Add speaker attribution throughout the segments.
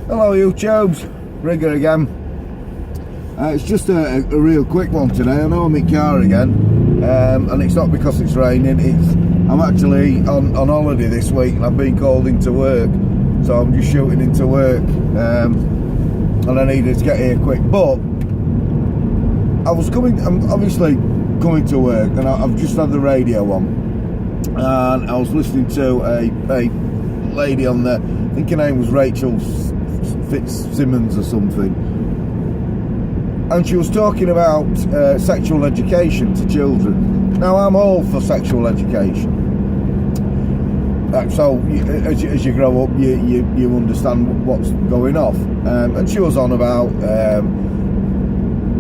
Speaker 1: Hello YouTubes, Rigger again. It's just a real quick one today. I know I'm in car again, and it's not because it's raining. I'm actually on holiday this week and I've been called into work, so I'm just shooting into work, and I needed to get here quick. But I'm obviously coming to work, and I've just had the radio on, and I was listening to a lady on there. I think her name was Rachel Fitzsimmons or something, and she was talking about sexual education to children. Now, I'm all for sexual education, so as you grow up you understand what's going off, and she was on about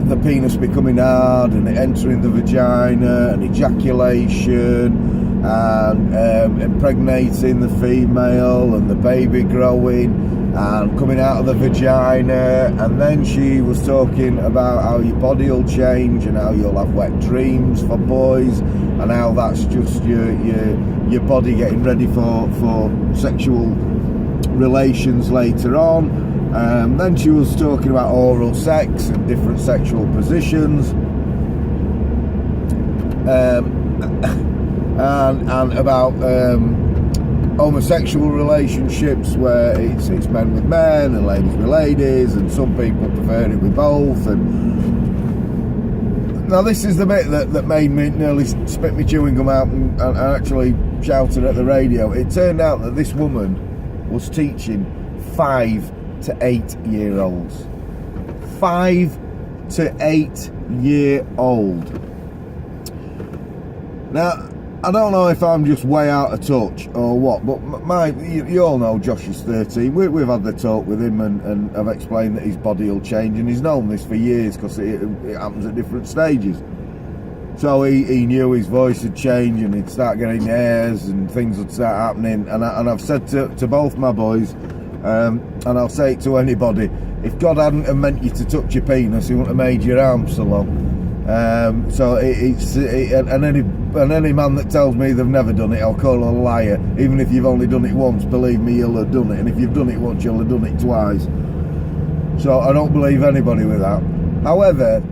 Speaker 1: the penis becoming hard and entering the vagina and ejaculation and impregnating the female and the baby growing and coming out of the vagina. And then she was talking about how your body will change and how you'll have wet dreams for boys, and how that's just your body getting ready for sexual relations later on. Then she was talking about oral sex and different sexual positions, and about homosexual relationships, where it's men with men and ladies with ladies, and some people prefer it with both. And now this is the bit that made me nearly spit my chewing gum out and actually shouted at the radio. It turned out that this woman was teaching 5 to 8 year olds. 5 to 8 year old. Now, I don't know if I'm just way out of touch or what, but you all know Josh is 13. We've had the talk with him, and I've explained that his body will change, and he's known this for years because it happens at different stages. So he knew his voice would change and he'd start getting hairs and things would start happening. And I've said to both my boys, and I'll say it to anybody, if God hadn't have meant you to touch your penis, he wouldn't have made your arms so long. And any man that tells me they've never done it, I'll call a liar. Even if you've only done it once, believe me, you'll have done it. And if you've done it once, you'll have done it twice. So I don't believe anybody with that. However,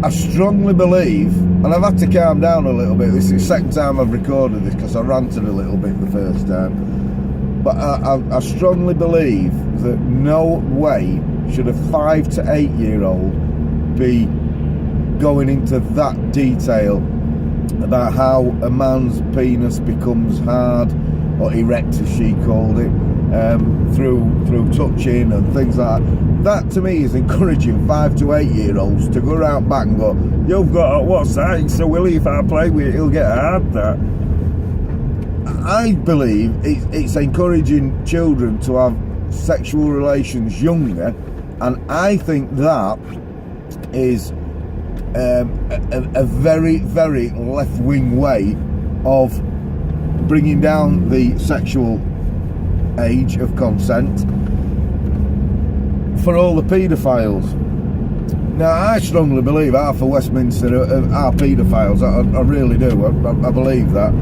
Speaker 1: I strongly believe, and I've had to calm down a little bit. This is the second time I've recorded this because I ranted a little bit the first time. But I strongly believe that no way should a 5 to 8 year old be going into that detail about how a man's penis becomes hard, or erect as she called it, through touching and things like that. That to me is encouraging 5 to 8 year olds to go around back and go, "You've got what's that? So Willie, if I play with it, he'll get hard." That, I believe it's encouraging children to have sexual relations younger, and I think that is a very, very left-wing way of bringing down the sexual age of consent for all the paedophiles. Now, I strongly believe half of Westminster are paedophiles. I really do. I believe that.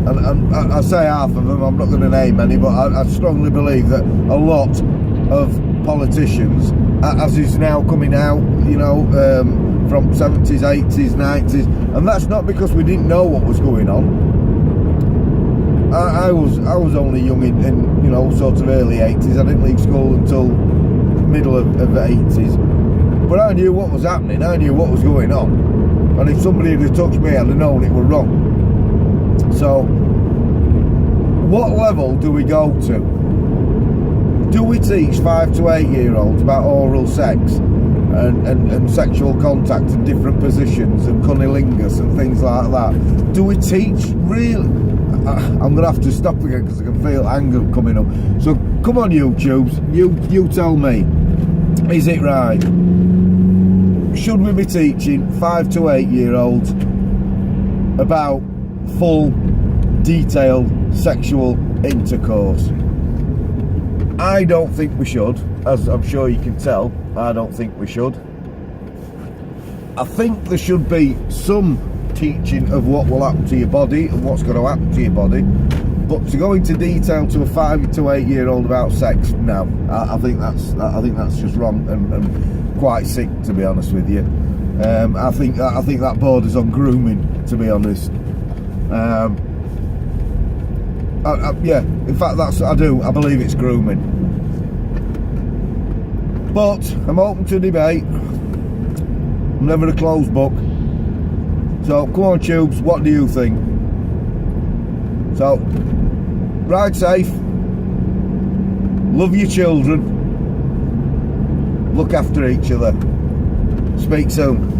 Speaker 1: And I say half of them, I'm not going to name any, but I strongly believe that a lot of politicians, as is now coming out, from 70s, 80s, 90s, and that's not because we didn't know what was going on. I was only young in sort of early 80s. I didn't leave school until middle of the 80s, but I knew what was happening. I knew what was going on, and if somebody had touched me, I'd have known it was wrong. So, what level do we go to? Do we teach 5 to 8 year olds about oral sex and sexual contact in different positions and cunnilingus and things like that? Do we teach really? I'm going to have to stop again because I can feel anger coming up. So come on, YouTubes, you tell me, is it right? Should we be teaching 5 to 8 year olds about full, detailed sexual intercourse? I don't think we should, as I'm sure you can tell. I don't think we should. I think there should be some teaching of what will happen to your body and what's going to happen to your body, But to go into detail to a 5 to 8 year old about sex, no, I think that's just wrong and quite sick, to be honest with you. I think that borders on grooming, to be honest. Yeah, in fact, I believe it's grooming. But I'm open to debate. I'm never a closed book. So come on, tubes, what do you think? So ride safe, love your children, look after each other. Speak soon.